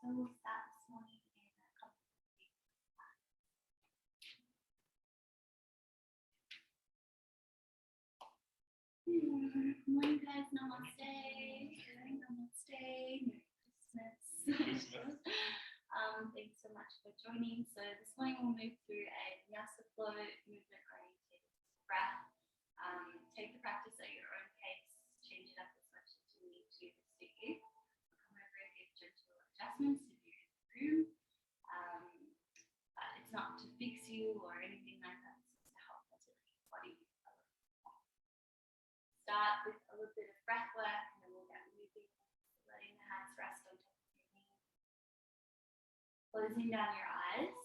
So we'll start this morning in a couple of weeks. Morning guys, namaste. Namaste. Merry Christmas. Thanks so much for joining. So this morning we'll move through a vinyasa flow, movement oriented breath. Take the practice at your own pace, change it up as much as you need to suit you. Come over and give gentle adjustments if you're in the room. But it's not to fix you or anything like that. It's just to help facilitate your body. Start with a little bit of breath work and then we'll get moving, letting the hands rest on top of your knees. Closing down your eyes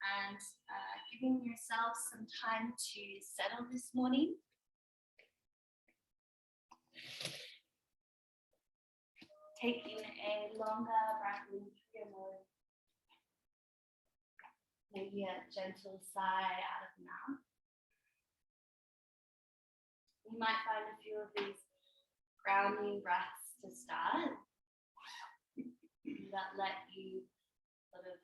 and giving yourself some time to settle this morning. Taking a longer breath in through your nose. Maybe a gentle sigh out of the mouth. You might find a few of these grounding breaths to start that let you sort of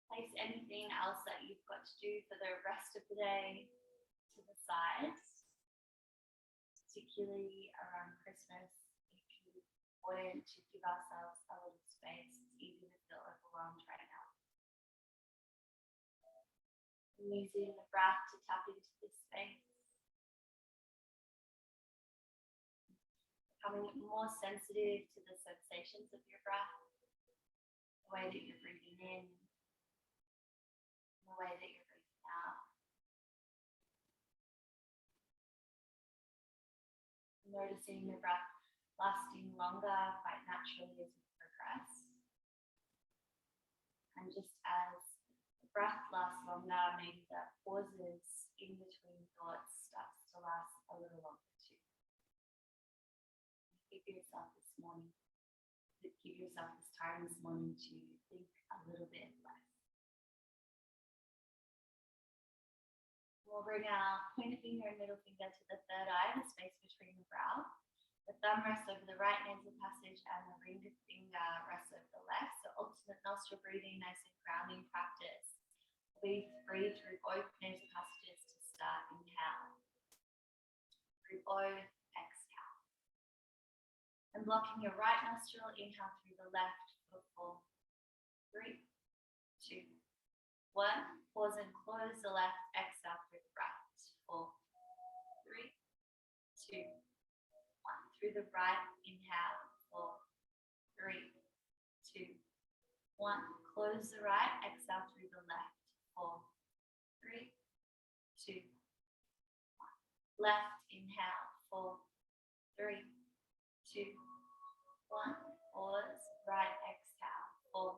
place anything else that you've got to do for the rest of the day to the side, particularly around Christmas. It can be important to give ourselves a little space. It's easy to feel overwhelmed right now. And using the breath to tap into this space. Becoming more sensitive to the sensations of your breath, the way that you're breathing in, the way that you're breathing out. Noticing the breath lasting longer quite naturally as we progress. And just as the breath lasts longer, maybe the pauses in between thoughts starts to last a little longer too. Give yourself this time this morning to think a little bit less. We'll bring our pointer finger and middle finger to the third eye, the space between the brow. The thumb rests over the right nasal passage and the ring finger rests over the left. So alternate nostril breathing, nice and grounding practice. Breathe through both nasal passages to start. Inhale. Through both. And blocking your right nostril, inhale through the left for 4, 3, 2, 1. Pause and close the left, exhale through the right. 4, 3, 2, 1. Through the right, inhale. 4, 3, 2, 1. Close the right, exhale through the left. 4, 3, 2, 1. Left, inhale. 4, 3, 2, 1. Pause. Right exhale. 4,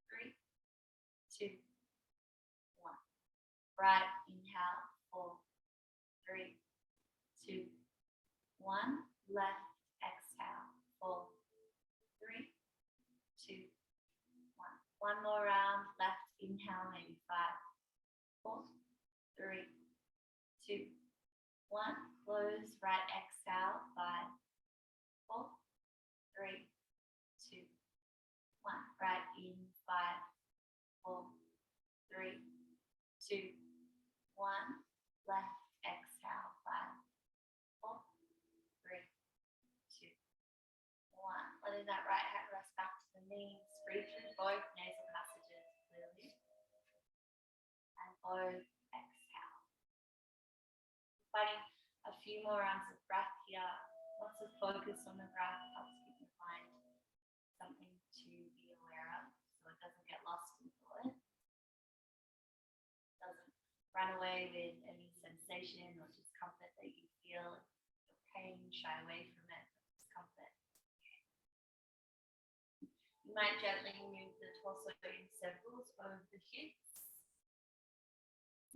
3, 2, 1. Right inhale. 4, 3, 2, 1. Left exhale. 4, 3, 2, 1. One more round. Left inhale. Maybe 5, 4, 3, 2, 1. Close. Right exhale. 5, 4, 3, 2, 1. Right in. 5, 4, 3, 2, 1. Left exhale. 5, 4, 3, 2, 1. Letting that right hand rest back to the knees. Breathe through both nasal passages clearly. And both exhale. Finding a few more rounds of breath here. Lots of focus on the breath helps keep your mind something to be aware of so it doesn't get lost in thought. Doesn't run away with any sensation or discomfort that you feel. Your pain, shy away from it, discomfort. You might gently move the torso in circles over the hips.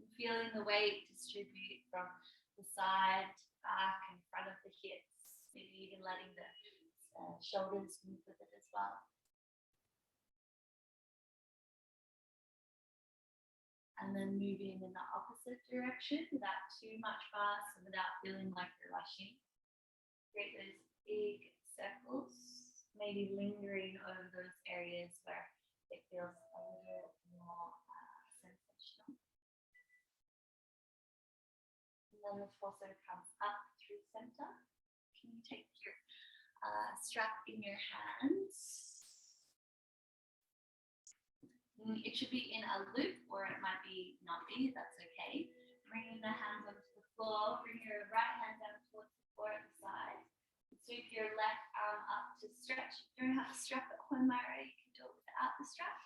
And feeling the weight distribute from the side, back, and front of the hips. Maybe even letting the shoulders move with it as well. And then moving in the opposite direction without too much fuss and without feeling like you're rushing. Create those big circles maybe lingering over those areas where it feels a little more sensational. And then the torso comes up through center. Can you take your strap in your hands? It should be in a loop, or it might be not be, that's okay. Bringing the hands onto the floor, bring your right hand down towards the floor at the side. Sweep your left arm up to stretch. You don't have to strap at home, Myra, you can do it without the strap.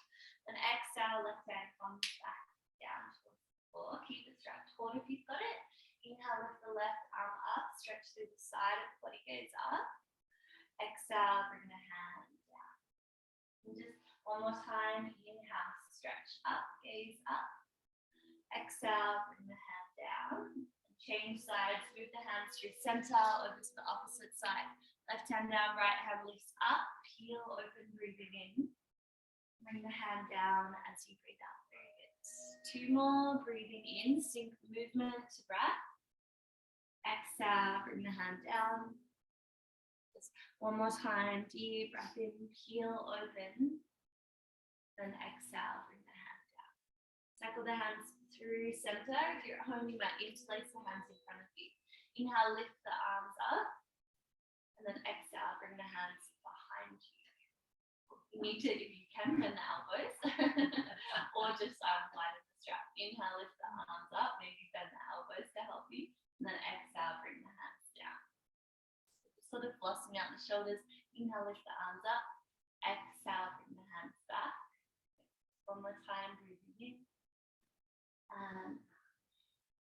Then exhale, left hand comes back down towards the floor. Keep the strap taut if you've got it. Inhale, lift the left arm up, stretch through the side of the body, gaze up. Exhale, bring the hand down. And just one more time, inhale, stretch up, gaze up. Exhale, bring the hand down. Change sides, move the hands through center, over to the opposite side. Left hand down, right hand lifts up, peel open, breathing in. Bring the hand down as you breathe out. Very good. 2 more, breathing in, sync movement to breath. Exhale, bring the hand down. Just one more time, deep breath in, peel open. Then exhale, bring the hand down. Cycle the hands through center. If you're at home, you might interlace the hands in front of you. Inhale, lift the arms up. And then exhale, bring the hands behind you. You need to, if you can, bend the elbows. Or just widen the strap. Inhale, lift the arms up. Maybe bend the elbows to help you. And then exhale, bring the hands down. Sort of flossing out the shoulders. Inhale, lift the arms up. Exhale, bring the hands back. One more time, breathing in. And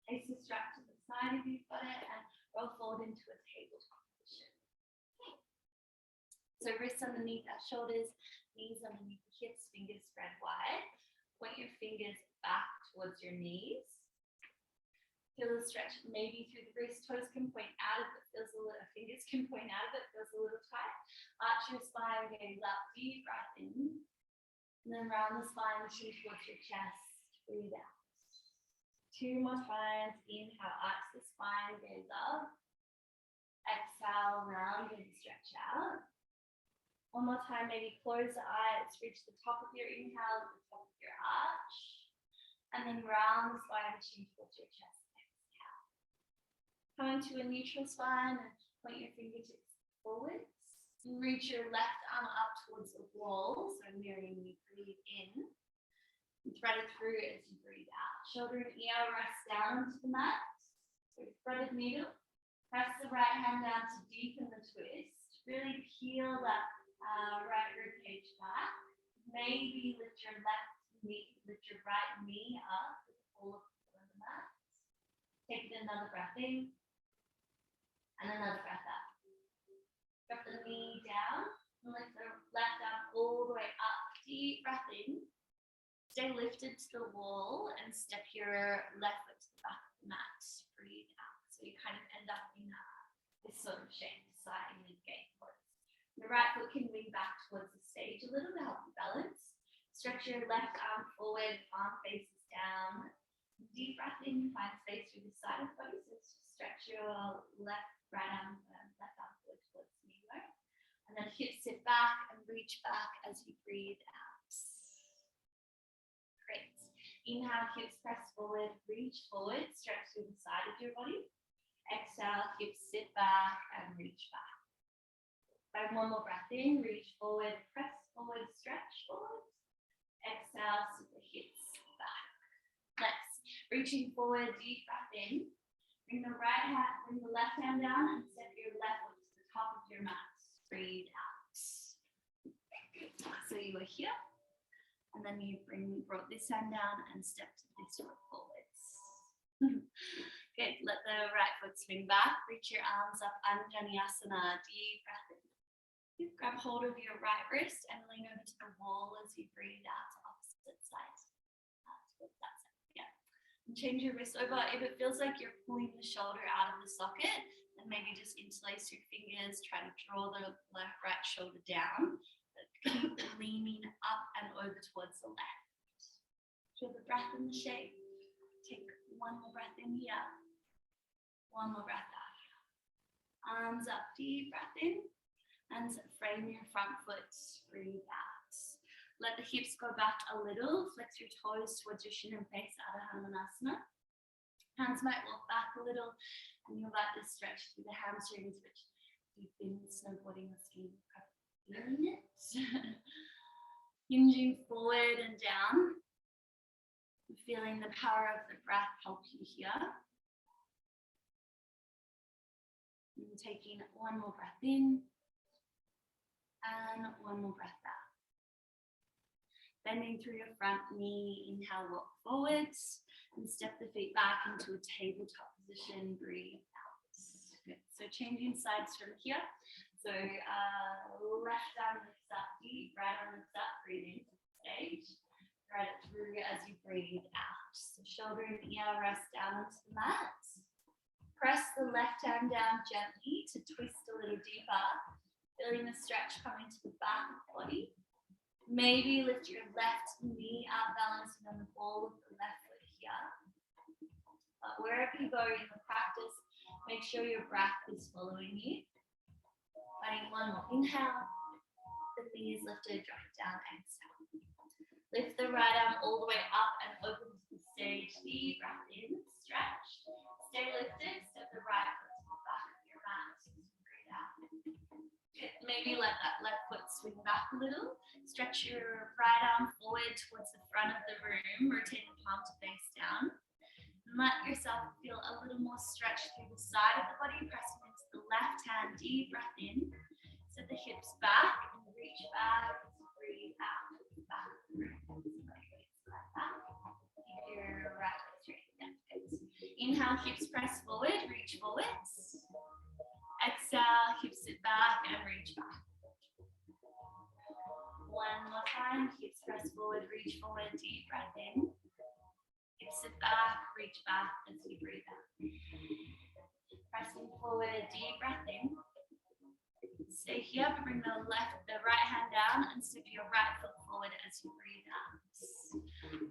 place the strap to the side if you've got it, and roll forward into a tabletop position. Okay. So wrists underneath our shoulders, knees underneath the hips, fingers spread wide. Point your fingers back towards your knees. Feel the stretch maybe through the wrist. Toes can point out if it feels a little, fingers can point out if it feels a little tight. Arch your spine, gaze up, deep breath in. And then round the spine, chin towards your chest, breathe out. 2 more times, inhale, arch the spine, gaze up. Exhale, round and stretch out. One more time, maybe close the eyes, reach the top of your inhale, the top of your arch. And then round the spine, chin towards your chest, exhale. Coming to a neutral spine, and point your fingertips forwards. Reach your left arm up towards the wall, so mirroring you breathe in. And thread it through as you breathe out. Shoulder and ear rest down onto the mat. So threaded needle. Press the right hand down to deepen the twist. Really peel that right rib cage back. Maybe lift your right knee up with the ball of the mat. Take another breath in. And another breath out. Drop the knee down and lift the left arm all the way up. Deep breath in. Stay lifted to the wall and step your left foot to the back of the mat. Breathe out. So you kind of end up in this sort of shape, slightly gate pose. The right foot can lean back towards the stage a little to help you balance. Stretch your left arm forward, palm faces down. Deep breath in, find space through the side of the body. So stretch your left arm forward towards the knee bone. And then hips sit back and reach back as you breathe out. Great. Inhale, hips press forward, reach forward, stretch through the side of your body. Exhale, hips sit back and reach back. By one more breath in, reach forward, press forward, stretch forward. Exhale, sit the hips back. Next, reaching forward, deep breath in. Bring the left hand down and step your left foot to the top of your mat. Breathe out. So you are here. And then you brought this hand down and stepped this foot forwards. Good, let the right foot swing back. Reach your arms up, Anjaneyasana, deep breath in. Grab hold of your right wrist and lean over to the wall as you breathe out to opposite side. That's it, yeah. And change your wrist over. If it feels like you're pulling the shoulder out of the socket, then maybe just interlace your fingers, try to draw the right shoulder down. Keep leaning up and over towards the left. Feel the breath in the shape. Take one more breath in here. One more breath out here. Arms up, deep breath in. And frame your front foot, breathe out. Let the hips go back a little, flex your toes towards your shin and face, Adho Hanumanasana. Hands might walk back a little, and you'll let this stretch through the hamstrings, which you've been snowboarding or skiing, feeling it. Hinging forward and down, feeling the power of the breath help you here. And taking one more breath in, and one more breath out. Bending through your front knee, inhale, walk forwards, and step the feet back into a tabletop position, breathe out. Good. So changing sides from here. So left arm lifts up deep, right arm lifts up, breathe into the stage. Thread it through as you breathe out. So shoulder and ear rest down onto the mat. Press the left hand down gently to twist a little deeper, feeling the stretch coming to the back of the body. Maybe lift your left knee up, balancing on the ball of the left foot here. But wherever you go in the practice, make sure your breath is following you. Finding one more inhale, the knee is lifted, drop it down, exhale. Lift the right arm all the way up and open to the stage. Deep breath in, stretch. Stay lifted, step the right foot to the back of your mat. Breathe out. Maybe let that left foot swing back a little. Stretch your right arm forward towards the front of the room, rotate the palm to face down. And let yourself feel a little more stretch through the side of the body, pressing into the left hand, deep breath in. Set the hips back and reach back, breathe out, back of the room. Like that. Keep your right leg straight. Yeah, good. Inhale, hips press forward, reach forwards. Exhale, hips sit back and reach back. One more time, hips press forward, reach forward, deep breath in. Hips sit back, reach back as you breathe out. Pressing forward, deep breath in. Stay here, but bring the right hand down and step your right foot forward as you breathe out.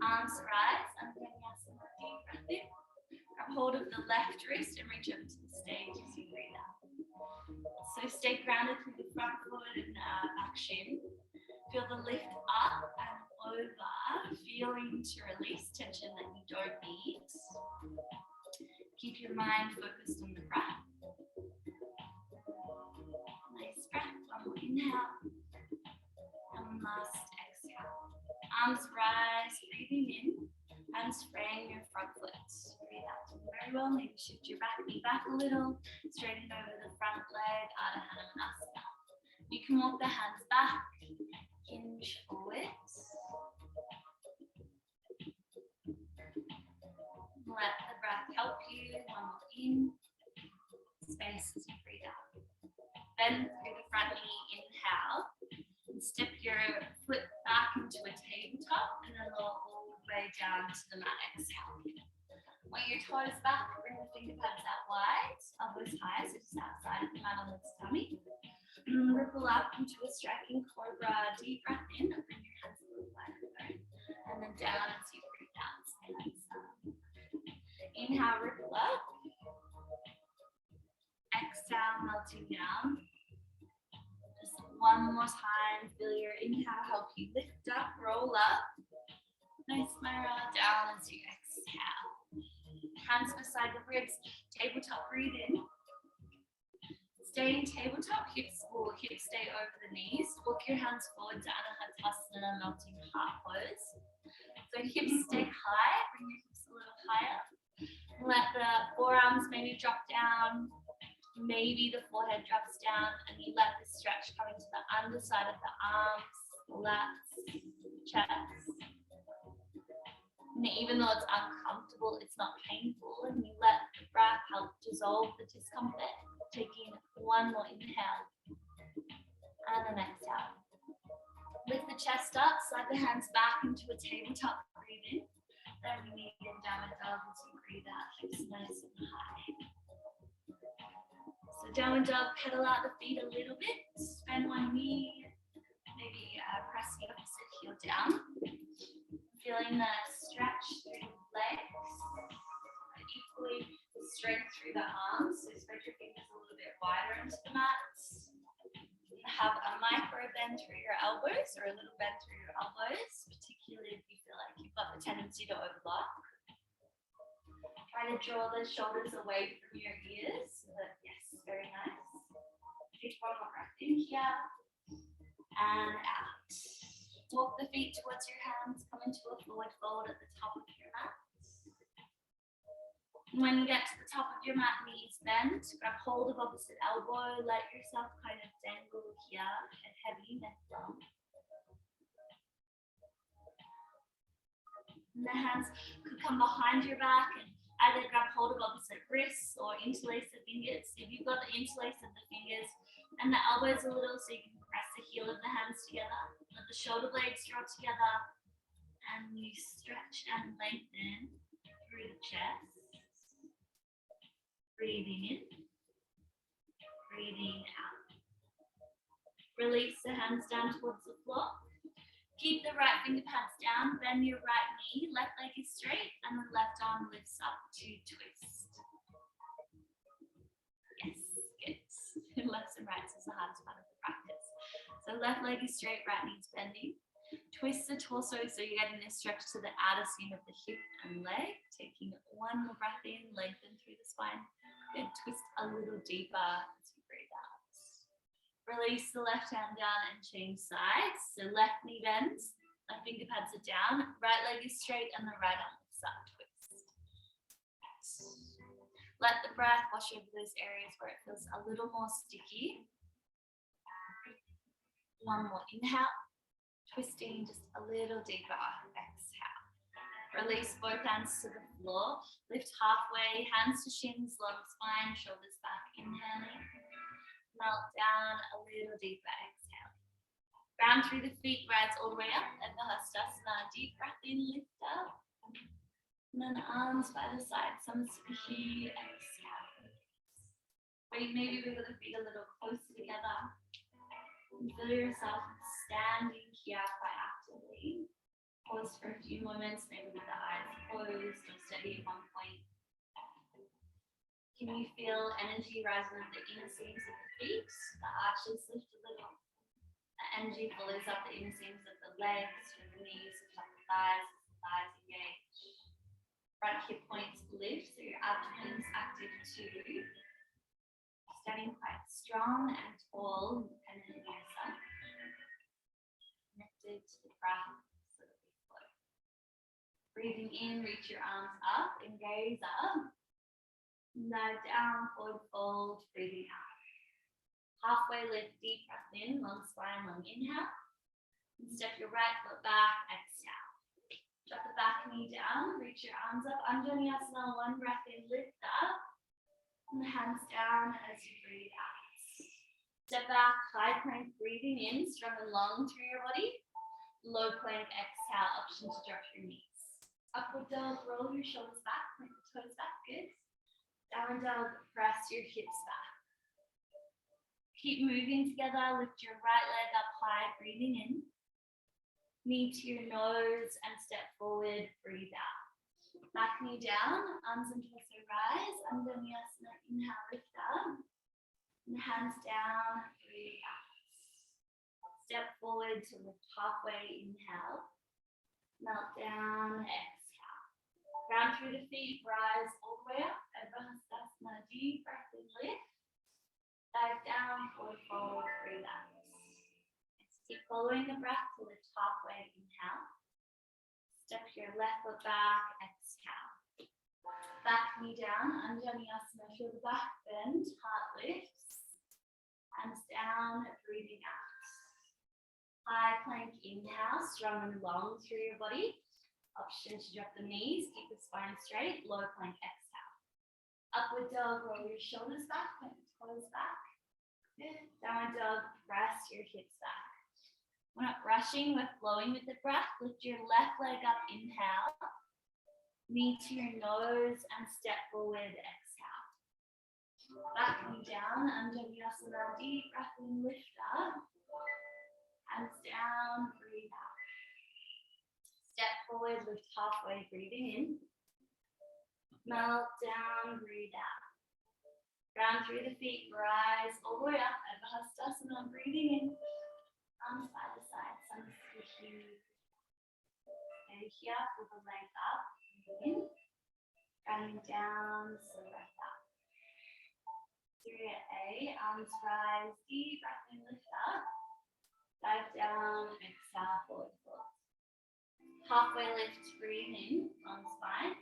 Arms rise, and then deep breath in. Grab hold of the left wrist and reach over to the stage as you breathe out. So stay grounded through the front foot and back shin. Feel the lift up and over, feeling to release tension that you don't need. Keep your mind focused on the breath. Nice breath, one more inhale. And last exhale. Arms rise, breathing in, and spraying your front foot. Breathe out very well. Maybe shift your back knee back a little, straighten over the front leg, Adho Hanumanasana. You can walk the hands back, hinge forwards. Let the breath help you. One more in, space as you breathe out. Bend through the front knee, inhale, and step your foot back into a tabletop, and then lower all the way down to the mat, exhale. Want your toes back, bring the finger pads out wide, elbows high, so just outside of the mat on the tummy. Ripple up into a striking cobra, deep breath in, and bring your hands a little wider, and then down as you breathe out. Inhale, ripple up. Exhale, melting down. Just one more time, feel your inhale help you lift up, roll up. Nice spiral down as you exhale. Hands beside the ribs, tabletop, breathe in. Stay in tabletop, hips stay over the knees. Walk your hands forward to Anahatasana, melting heart pose. So hips stay high, bring your hips a little higher. Let the forearms maybe drop down. Maybe the forehead drops down, and you let the stretch come into the underside of the arms, lats, chest. And even though it's uncomfortable, it's not painful, and you let the breath help dissolve the discomfort. Taking one more inhale, and then exhale. Lift the chest up, slide the hands back into a tabletop, breathe in. Then we need in downward dog as you breathe out, hips nice and high. So downward dog, pedal out the feet a little bit, bend one knee, maybe press the opposite heel down. Feeling the stretch through the legs, equally the strength through the arms. So spread your fingers a little bit wider into the mat. have a micro bend through your elbows or a little bend through your elbows, particularly if you feel like you've got the tendency to overlock. Try to draw the shoulders away from your ears. Yes, very nice. Take one more breath in here and out. Walk the feet towards your hands, come into a forward fold at the top of your mat. When you get to the top of your mat, knees bend, grab hold of opposite elbow, let yourself kind of dangle here, head heavy, neck long. And the hands could come behind your back and either grab hold of opposite wrists or interlace the fingers. If you've got the interlace of the fingers and the elbows a little, so you can press the heel of the hands together, let the shoulder blades draw together, and you stretch and lengthen through the chest. Breathing in, breathing out. Release the hands down towards the floor. Keep the right finger pads down, bend your right knee, left leg is straight, and the left arm lifts up to twist. Yes, good. Lefts and rights is the hardest part of the practice. So left leg is straight, right knee is bending. Twist the torso so you're getting a stretch to the outer seam of the hip and leg. Taking one more breath in, lengthen through the spine. Good, twist a little deeper as you breathe out. Release the left hand down and change sides. So left knee bends, left finger pads are down, right leg is straight and the right arm lifts up, twist. Let the breath wash over those areas where it feels a little more sticky. One more inhale, twisting just a little deeper, exhale. Release both hands to the floor, lift halfway, hands to shins, long spine, shoulders back, inhaling. Melt down a little deeper, exhale. Round through the feet, rise all the way up, and the Hastasana, deep breath in, lift up. And then arms by the side, Samasthiti, exhale. Maybe wiggle the feet a little closer together. And feel yourself standing here quite actively. Pause for a few moments, maybe with the eyes closed or steady at one point. Can you feel energy rising up the inner seams of the feet? The arches lift a little. The energy follows up the inner seams of the legs, from the knees, lift up the thighs engage. Front hip points lift, so your abdomen is active too. Standing quite strong and tall, independent of yourself. Connected to the breath so that we flow. Breathing in, reach your arms up and gaze up. Now down, forward fold, breathing out. Halfway lift, deep breath in, long spine, long inhale. And step your right foot back, exhale. Drop the back knee down, reach your arms up, Anjaneyasana, one breath in, lift up. And the hands down as you breathe out. Step back, high plank, breathing in, strong and long through your body. Low plank, exhale, option to drop your knees. Upward dog, roll your shoulders back, point the toes back, good. Downward dog, press your hips back. Keep moving together, lift your right leg up high, breathing in. Knee to your nose and step forward, breathe out. Back knee down, arms and torso rise, Anjaneyasana, inhale, lift up. And hands down, breathe out. Step forward to lift halfway, inhale. Melt down, exhale. Round through the feet, rise all the way up. Hastasana, deep breath in, lift. Dive down, forward fold, breathe out. Keep following the breath to lift halfway, inhale. Step your left foot back, exhale. Back knee down, Anjaneyasana, shoulder back, bend, heart lifts. Hands down, breathing out. High plank, inhale, strong and long through your body. Option to drop the knees, keep the spine straight, low plank, exhale. Upward dog, roll your shoulders back, point the toes back. Good. Downward dog, press your hips back. We're not rushing, we're flowing with the breath. Lift your left leg up, inhale. Knee to your nose and step forward, exhale. Back knee down, Anjaneyasana, deep breath in, lift up. Hands down, breathe out. Step forward, lift halfway, breathing in. Melt down, breathe out. Round through the feet, rise all the way up, Hastasana, breathing in. stay here for the leg up. In. Running down, so breath out. Area A, arms rise, deep breath in, lift up. Dive down, exhale, forward fold. Halfway lift, breathe in, long spine.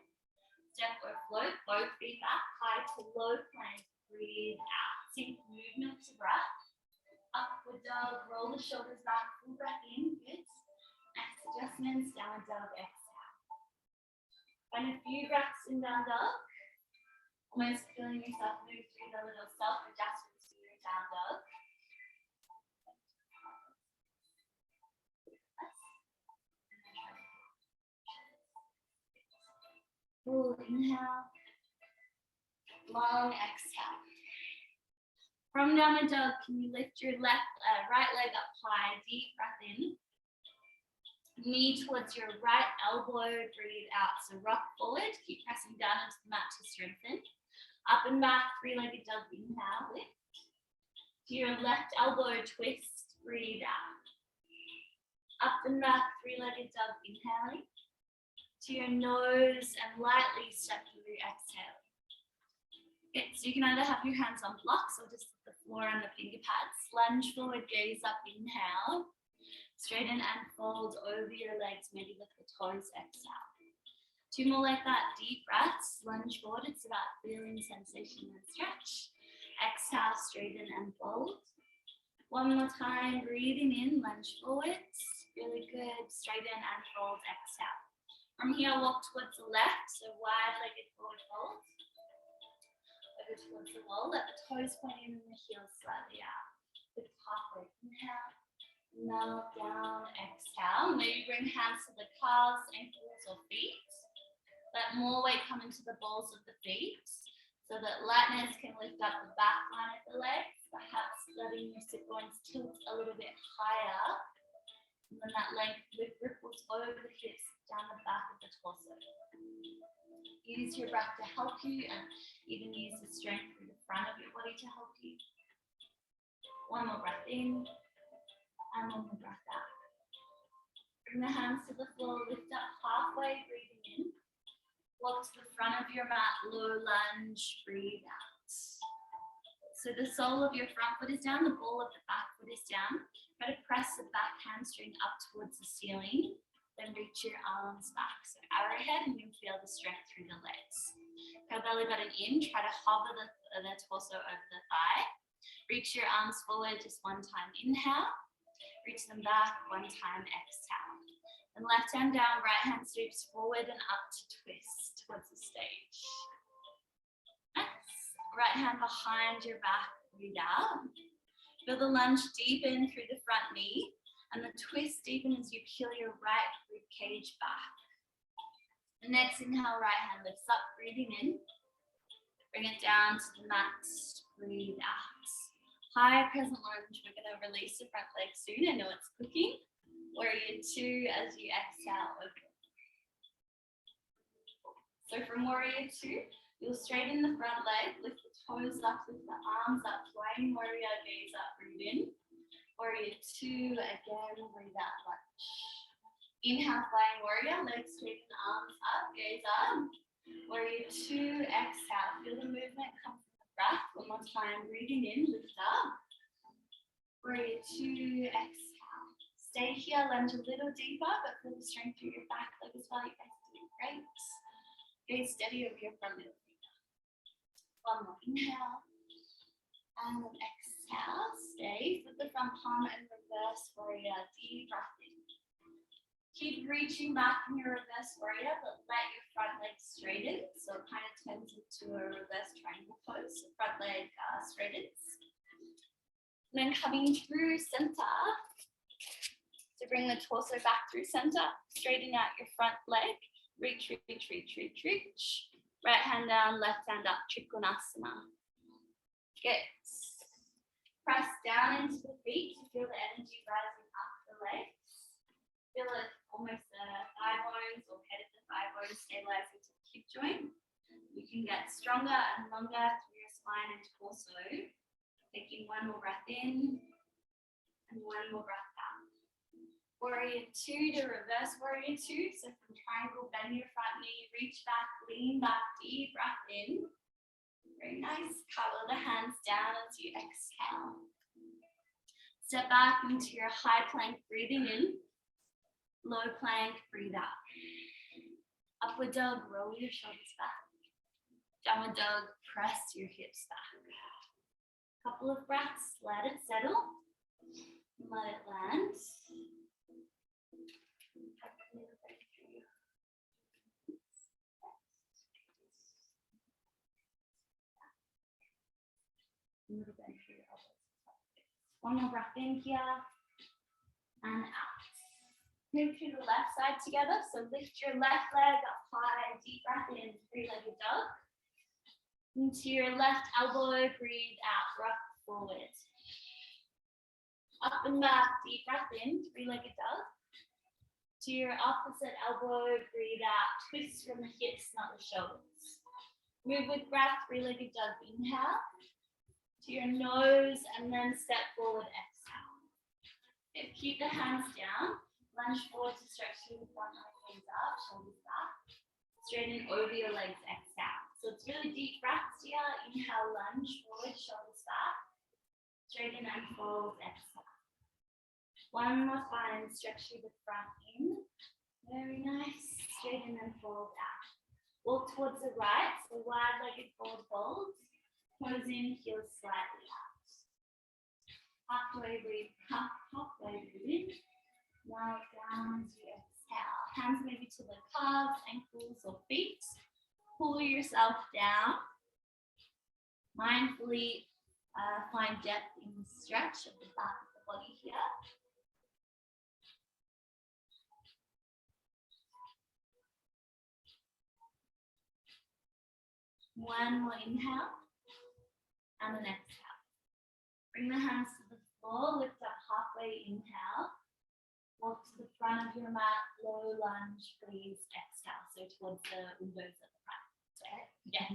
Step or float, both feet back, high to low plank, breathe out. Sync movement to breath. Upward dog, roll the shoulders back, full breath in, good. Next adjustments, downward dog, exhale. Find a few breaths in down dog. Almost feeling yourself move through the little self-adjustments to your down dog. Full inhale, long exhale. From downward dog, can you lift your right leg up high, deep breath in. Knee towards your right elbow, breathe out. So rock forward, keep pressing down into the mat to strengthen. Up and back, three-legged dog, inhale, lift. To your left elbow, twist, breathe out. Up and back, three-legged dog, inhaling. To your nose and lightly step through, exhale. Okay, so you can either have your hands on blocks or just the floor and the finger pads. Lunge forward, gaze up, inhale. Straighten and fold over your legs, maybe lift the toes, exhale. Two more like that, deep breaths, lunge forward, it's about feeling sensation and stretch. Exhale, straighten and fold. One more time, breathing in, lunge forwards, really good, straighten and fold, exhale. From here, walk towards the left, so wide-legged forward fold. Over towards the wall, let the toes point in and the heels slightly out. Lift halfway, inhale. Melt down, exhale. Maybe bring hands to the calves, ankles, or feet. Let more weight come into the balls of the feet so that lightness can lift up the back line of the legs, perhaps letting your sit bones tilt a little bit higher. And then that length ripples over the hips down the back of the torso. Use your breath to help you and even use the strength through the front of your body to help you. One more breath in. And one more breath out. Bring the hands to the floor, lift up halfway, breathing in. Walk to the front of your mat, low lunge, breathe out. So the sole of your front foot is down, the ball of the back foot is down. Try to press the back hamstring up towards the ceiling, then reach your arms back. So arrowhead, and you feel the strength through the legs. Go belly button in, try to hover the torso over the thigh. Reach your arms forward just one time, inhale. Reach them back, one time, exhale. And left hand down, right hand sweeps forward and up to twist towards the stage. Nice. Right hand behind your back, breathe out. Feel the lunge deepen through the front knee and the twist deepen as you peel your right rib cage back. The next inhale, right hand lifts up, breathing in. Bring it down to the mat, breathe out. High crescent lunge, we're going to release the front leg soon. I know it's cooking. Warrior two as you exhale, open. So from warrior two, you'll straighten the front leg, lift the toes up, lift the arms up, flying warrior, gaze up, breathe in. Warrior two, again, breathe out, lunge. Inhale, flying warrior, legs straighten, arms up, gaze up. Warrior two, exhale, feel the movement come from the breath. One more time, breathing in, lift up. Warrior two, exhale. Stay here, lunge a little deeper, but feel the strength through your back leg as well. You guys are doing great. Gaze steady over your front middle finger. One more inhale. And then exhale, stay. Flip the front palm and reverse warrior. Deep breath in. Keep reaching back in your reverse warrior, but let your front leg straighten. So it kind of turns into a reverse triangle pose. So front leg straightens. And then coming through center. So bring the torso back through center. Straighten out your front leg. Reach, reach, reach, reach, reach. Right hand down, left hand up, Trikonasana. Good. Press down into the feet to feel the energy rising up the legs. Feel it almost the thigh bones or head of the thigh bones stabilizing to the hip joint. You can get stronger and longer through your spine and torso. Taking one more breath in and one more breath out. Warrior 2 to reverse warrior 2. So from triangle, bend your front knee, reach back, lean back, deep breath in. Very nice. Cover the hands down as you exhale. Step back into your high plank, breathing in. Low plank, breathe out. Upward dog, roll your shoulders back. Downward dog, press your hips back. Couple of breaths, let it settle. Let it land. One more breath in here and out. Move to the left side together. So lift your left leg up high, deep breath in, three-legged dog. Into your left elbow, breathe out, rock forward. Up and back, deep breath in, three-legged dog. To your opposite elbow, breathe out, twist from the hips, not the shoulders. Move with breath, three-legged dog, inhale. To your nose and then step forward, exhale. Keep the hands down, lunge forward to stretch through the front, hands up, shoulders back. Straighten over your legs, exhale. So it's really deep breaths here. Inhale, lunge forward, shoulders back. Straighten and fold, exhale. One more time, stretch through the front in. Very nice. Straighten and fold out. Walk towards the right, so wide-legged forward fold. Toes in, heels slightly out. Halfway breathe, halfway breathe in. Now down as you exhale. Hands maybe to the calves, ankles, or feet. Pull yourself down. Mindfully find depth in the stretch of the back of the body here. One more inhale. And an exhale. Bring the hands to the floor, lift up halfway, inhale. Walk to the front of your mat, low lunge, please exhale. So towards the windows at the front. Yeah.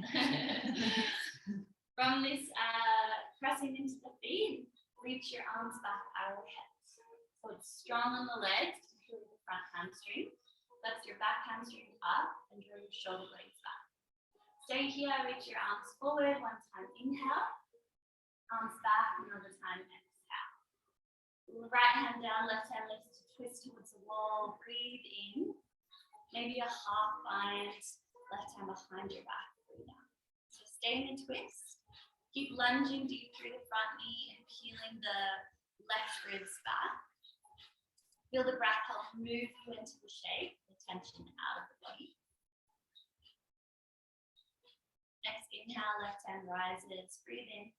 From this, pressing into the feet, reach your arms back, arrowhead. So it's strong on the legs, particularly the front hamstring. Flex your back hamstring up and draw your shoulder blades back. Stay here, reach your arms forward, one time inhale, arms back, another time exhale. Right hand down, left hand lifts to twist towards the wall, breathe in, maybe a half bind, left hand behind your back, breathe out. So stay in a twist, keep lunging deep through the front knee and peeling the left ribs back. Feel the breath help move you into the shape, the tension out of the body. Next inhale, left hand rises, breathe in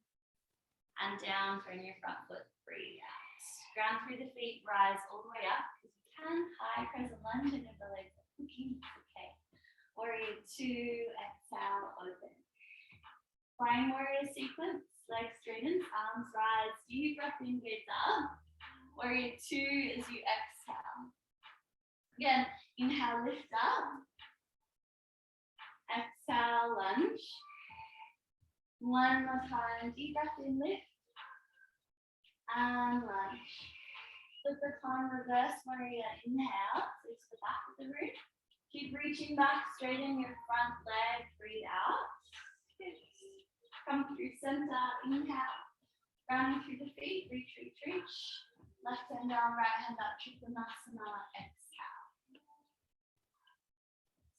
and down, turn your front foot, breathe out. Ground through the feet, rise all the way up because you can. High crescent lunge and if the legs are hooking, okay. Warrior 2, exhale, open. Flying warrior sequence, legs straighten, arms rise, deep breath in, gaze up. Warrior 2 as you exhale. Again, inhale, lift up. Exhale, lunge. One more time, deep breath in, lift. And lunge. Flip the climb, reverse warrior, inhale. So to the back of the room. Keep reaching back, straighten your front leg, breathe out. Come through center, inhale. Rounding through the feet, reach, reach, reach. Left hand down, right hand up, Trikonasana, exhale.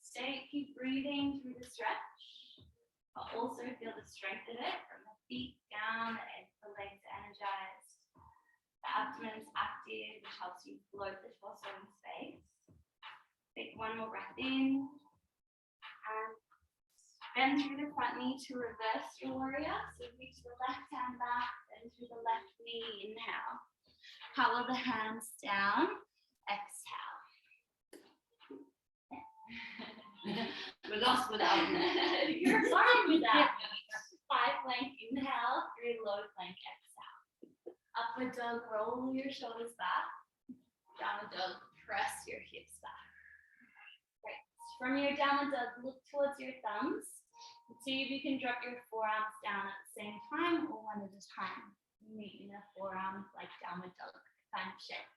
Stay, keep breathing through the stretch, but also feel the strength of it from the feet down, the legs energized. The abdomen is active, which helps you float the torso in space. Take one more breath in, and bend through the front knee to reverse your warrior. So reach the left hand back, bend through the left knee, inhale. Power the hands down, exhale. We're lost without it. You're fine with that. High plank, inhale, through low plank, exhale. Upward dog, roll your shoulders back. Downward dog, press your hips back. Great. From your downward dog, look towards your thumbs. See if you can drop your forearms down at the same time or one at a time. Meet in a forearm like downward dog kind of shape.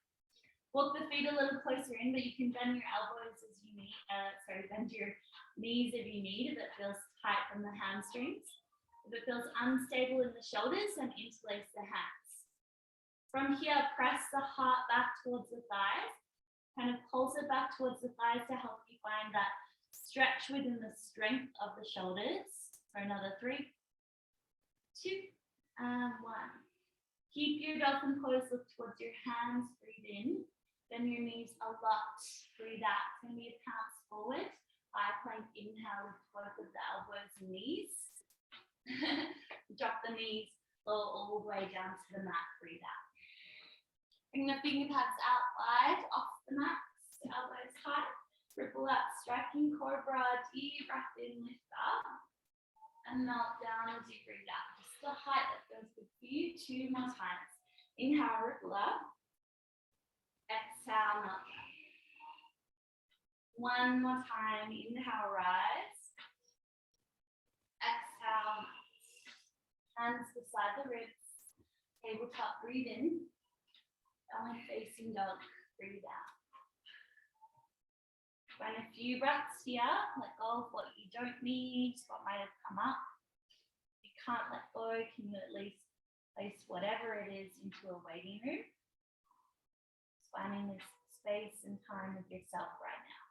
Walk the feet a little closer in, but you can bend your elbows as you need. Bend your knees if you need, if it feels tight from the hamstrings. If it feels unstable in the shoulders, then interlace the hands. From here, press the heart back towards the thighs. Kind of pulse it back towards the thighs to help you find that stretch within the strength of the shoulders. For another 3, 2, and 1. Keep your dolphin pose, look towards your hands, breathe in. Bend your knees a lot, breathe out. It's going to be a pounce forward. High plank inhale with both of the elbows and knees. Drop the knees, lower all the way down to the mat, breathe out. Bring the finger pads out wide off the mat, elbows high. Ripple up, striking cobra, deep breath in, lift up. And melt down as you breathe out. Just the height that feels good for you. 2 more times. Inhale, ripple up. Exhale, melt down. 1 more time. Inhale, rise. Exhale, melt. Hands beside the ribs. Tabletop, breathe in. Downward facing dog, breathe out. Find a few breaths here. Let go of what you don't need, what might have come up. If you can't let go, can you at least place whatever it is into a waiting room? Just finding this space and time with yourself right now.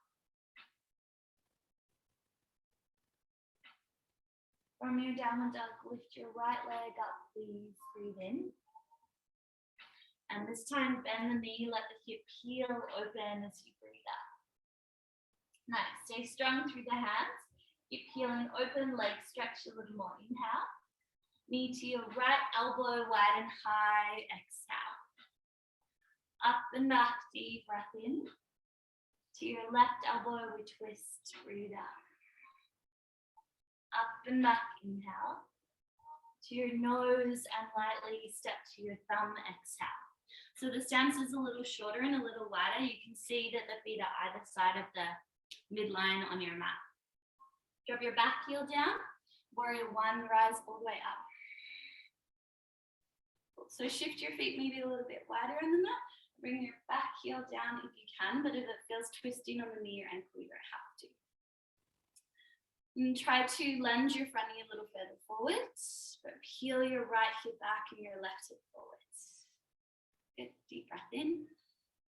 From your downward dog, lift your right leg up, please. Breathe in. And this time, bend the knee, let the hip heel open as you breathe out. Nice. Stay strong through the hands. Hip healing open, legs stretch a little more. Inhale. Knee to your right, elbow wide and high. Exhale. Up and back, deep breath in. To your left elbow, we twist, breathe out. Up and back, inhale. To your nose and lightly step to your thumb, exhale. So the stance is a little shorter and a little wider. You can see that the feet are either side of the midline on your mat. Drop your back heel down. Warrior 1, rise all the way up. So shift your feet maybe a little bit wider on the mat. Bring your back heel down if you can, but if it feels twisting on the knee or ankle, you don't have to. And try to lunge your front knee a little further forwards, but peel your right hip back and your left hip forwards. Good, deep breath in.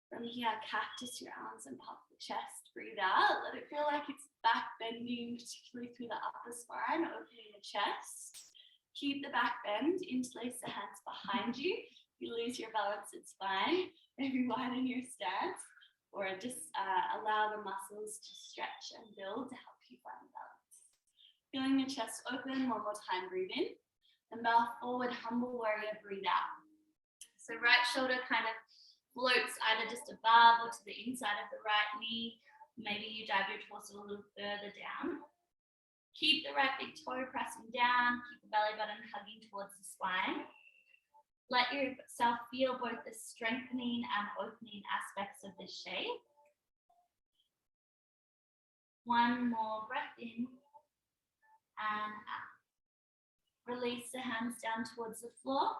From here, cactus your arms and pop the chest. Breathe out. Let it feel like it's back bending, particularly through the upper spine, opening the chest. Keep the back bend. Interlace the hands behind you. If you lose your balance, it's fine. Maybe widen your stance, or just allow the muscles to stretch and build to help you find balance. Feeling the chest open. 1 more time. Breathe in. And bow forward, humble warrior. Breathe out. So right shoulder kind of floats either just above or to the inside of the right knee. Maybe you dive your torso a little further down. Keep the right big toe pressing down. Keep the belly button hugging towards the spine. Let yourself feel both the strengthening and opening aspects of this shape. 1 more breath in and out. Release the hands down towards the floor.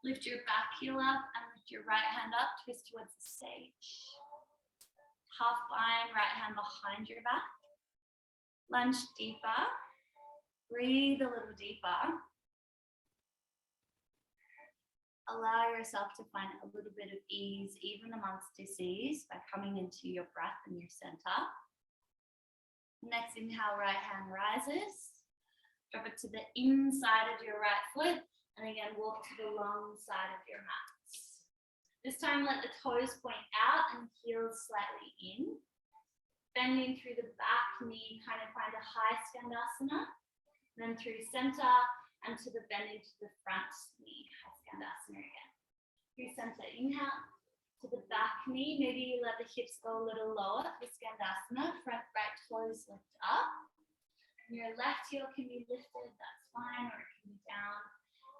Lift your back heel up and lift your right hand up, twist towards the stage. Half bind, right hand behind your back. Lunge deeper. Breathe a little deeper. Allow yourself to find a little bit of ease, even amongst disease, by coming into your breath and your center. Next inhale, right hand rises. Drop it to the inside of your right foot. And again, walk to the long side of your mats. This time, let the toes point out and heels slightly in. Bending through the back knee, kind of find a high skandasana. Then through center and to the bending to the front knee, high skandasana again. Through center, inhale. To the back knee, maybe you let the hips go a little lower for skandasana. Front right toes lift up. And your left heel can be lifted, that's fine, or it can be down.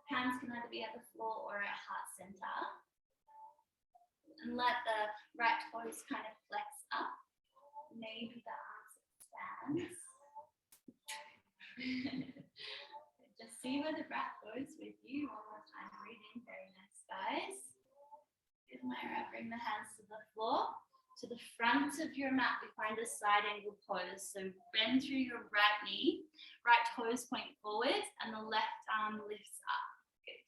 Hands can either be at the floor or at heart center. And let the right toes kind of flex up. Maybe the arms expand. Just see where the breath goes with you. 1 more time. Breathe in. Very nice, guys. Good. Myra, bring the hands to the floor. To the front of your mat, we find a side angle pose. So bend through your right knee, right toes point forward, and the left arm lifts up. Good.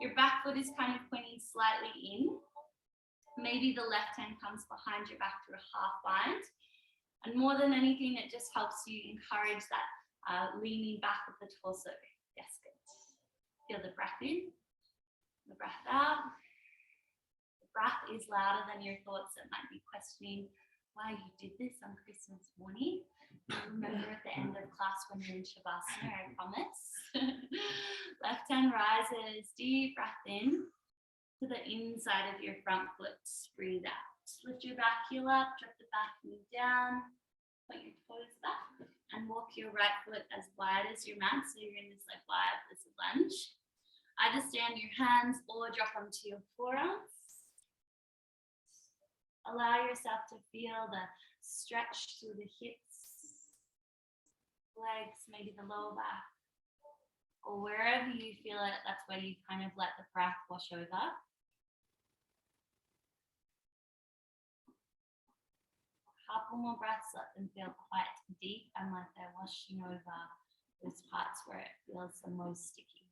Your back foot is kind of pointing slightly in. Maybe the left hand comes behind your back through a half bind. And more than anything, it just helps you encourage that leaning back of the torso. Yes, good. Feel the breath in, the breath out. Breath is louder than your thoughts that might be questioning why you did this on Christmas morning. You'll remember at the end of class when you're in Shavasana, I promise. Left hand rises, deep breath in to the inside of your front foot. Breathe out. Lift your back heel up, drop the back knee down, point your toes back, and walk your right foot as wide as your mat. So you're in this like wide as a lunge. Either stand your hands or drop onto your forearms. Allow yourself to feel the stretch through the hips, legs, maybe the lower back, or wherever you feel it, that's where you kind of let the breath wash over. A couple more breaths, let them feel quite deep and like they're washing over those parts where it feels the most sticky.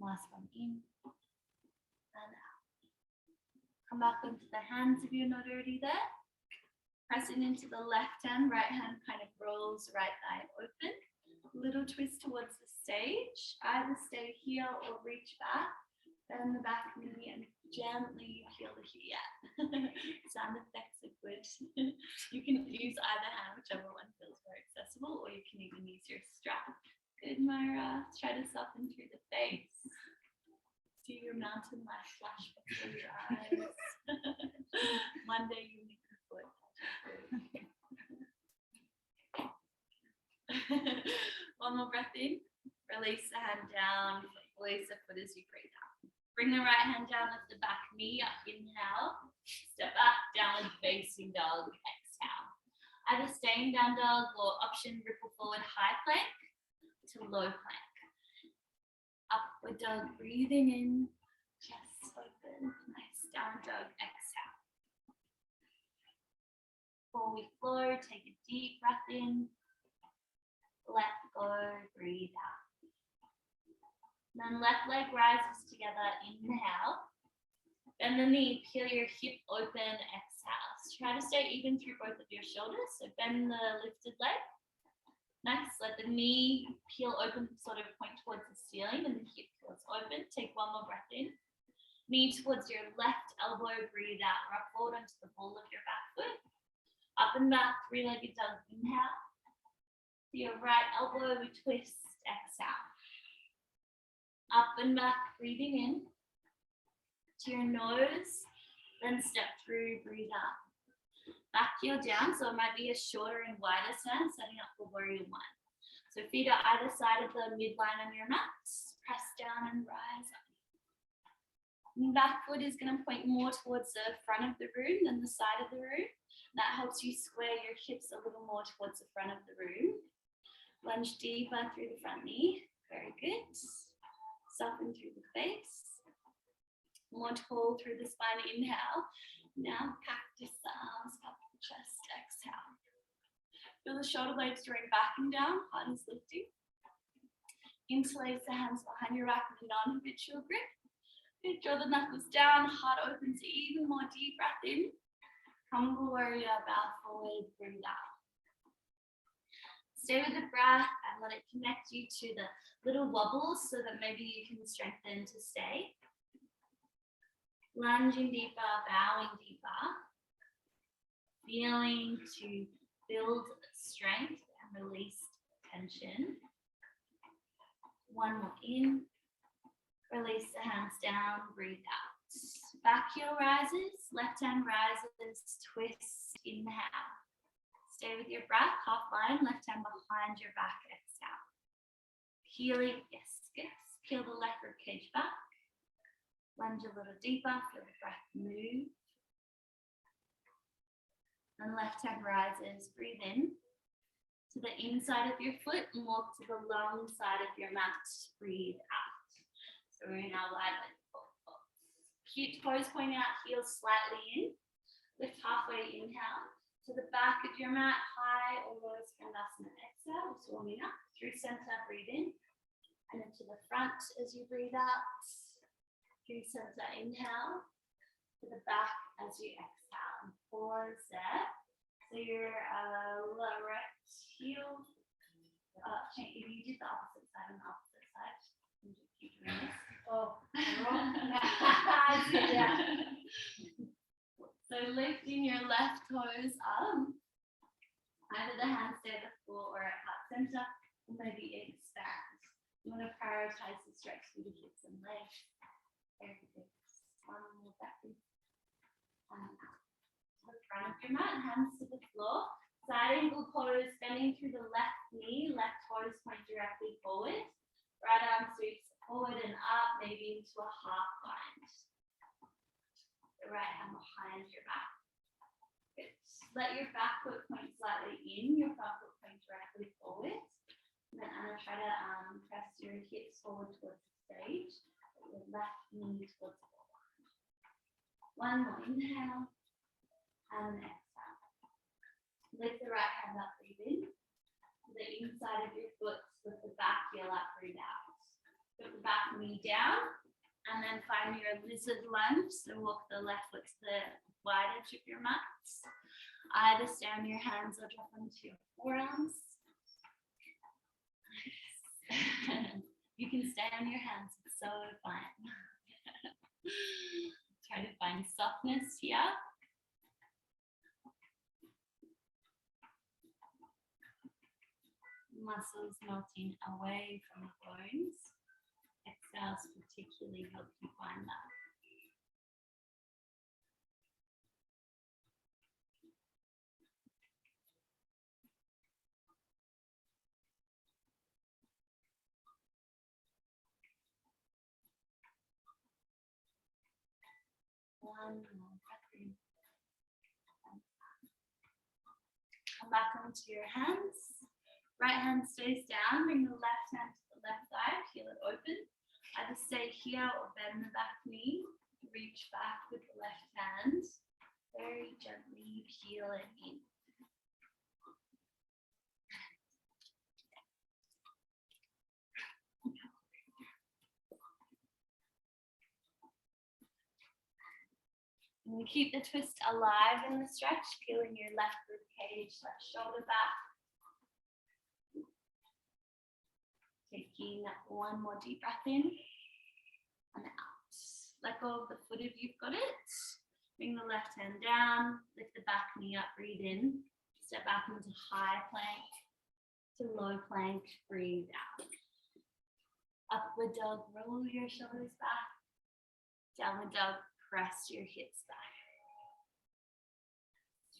Last one in and out. Come back into the hands if you're not already there. Pressing into the left hand, right hand kind of rolls right thigh open. Little twist towards the stage. Either stay here or reach back. Bend the back knee and gently peel the heel. Yeah. Sound effects are good. You can use either hand, whichever one feels more accessible, or you can even use your strap. Good, Myra. Try to soften through the face. See your mountain light flash before your eyes. One day you need your foot. One more breath in. Release the hand down. Release the foot as you breathe out. Bring the right hand down, lift the back knee up. Inhale. Step back, downward facing dog. Exhale. Either staying down dog or option ripple forward high plank to low plank. Upward dog, breathing in, chest open, nice down dog, exhale. Before we flow, take a deep breath in, let go, breathe out. Then left leg rises together, inhale. Bend the knee, peel your hip open, exhale. So try to stay even through both of your shoulders, so bend the lifted leg. Next, let the knee peel open, sort of point towards the ceiling, and the hip peels open. Take one more breath in. Knee towards your left elbow, breathe out. Rock forward onto the ball of your back foot. Up and back, three-legged dog, inhale. To your right elbow, we twist, exhale. Up and back, breathing in. To your nose, then step through, breathe out. Back heel down, so it might be a shorter and wider stand, setting up for warrior one. So feet are either side of the midline on your mat. Press down and rise up. And back foot is going to point more towards the front of the room than the side of the room. That helps you square your hips a little more towards the front of the room. Lunge deeper through the front knee. Very good. Soften through the face. More tall through the spine. Inhale. Now cactus the arms up the chest, exhale. Feel the shoulder blades drawing back and down, heart is lifting. Interlace the hands behind your back with a non-habitual grip. Draw the knuckles down, heart opens even more, deep breath in. Humble warrior, bow forward, breathe out. Stay with the breath and let it connect you to the little wobbles so that maybe you can strengthen to stay. Lunging deeper, bowing deeper, feeling to build strength and release tension. One more in, release the hands down, breathe out. Back heel rises, left hand rises, twist, inhale. Stay with your breath, half line, left hand behind your back, exhale. Peeling, yes, peel the left rib cage back. Lunge a little deeper, feel the breath move. And left hand rises, breathe in. to the inside of your foot and walk to the long side of your mat. Breathe out. So we're in our wide leg fold. Cute toes pointing out, heels slightly in. Lift halfway, inhale. To the back of your mat, high or low skandasana. Exhale, just warming up. Through center, breathe in. And then to the front as you breathe out. Through center, inhale. To the back as you exhale. And pause there. So your right heel, if you did the opposite side on the opposite side, you just keep doing this. Oh, wrong. Yeah. So lifting your left toes up, either the hands stay at the floor or at heart center, or maybe expand. You want to prioritize the stretch through the hips and legs. Very good. One more back. And out. To the front of your mat, hands to the floor. Side angle pose, bending through the left knee, left toes point directly forward. Right arm sweeps forward and up, maybe into a half bind. The right hand behind your back. Good. Let your back foot point slightly in, your front foot point directly forward. And then Anna, try to press your hips forward towards the stage, your left knee towards the wall. One more inhale and exhale. Lift the right hand up, breathe in. To the inside of your foot, lift the back heel up, breathe out. Put the back knee down, and then find your lizard lunge. So walk the left foot to the wide edge of your mat. Either stay on your hands or drop onto your forearms. Nice. You can stay on your hands, it's so fun. Try to find softness here. Muscles melting away from the bones. Exhales particularly help you find that. One more breath in. Come back onto your hands. Right hand stays down, bring the left hand to the left side, feel it open. Either stay here or bend the back knee. Reach back with the left hand. Very gently peel it in. And keep the twist alive in the stretch, peeling your left rib cage, left shoulder back. Taking one more deep breath in and out. Let go of the foot if you've got it. Bring the left hand down, lift the back knee up, breathe in. Step back into high plank to low plank, breathe out. Upward dog, roll your shoulders back. Downward dog, press your hips back.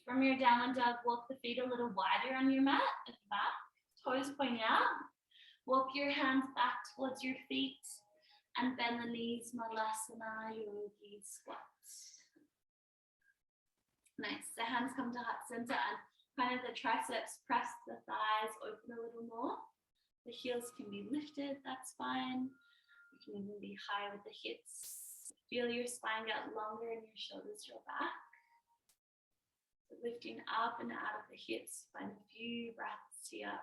From your downward dog, walk the feet a little wider on your mat at the back. Toes point out. Walk your hands back towards your feet and bend the knees, Malasana Yogi squat. Nice. The hands come to heart center and kind of the triceps press the thighs open a little more. The heels can be lifted, that's fine. You can even be high with the hips. Feel your spine get longer and your shoulders draw back. So lifting up and out of the hips, find a few breaths here.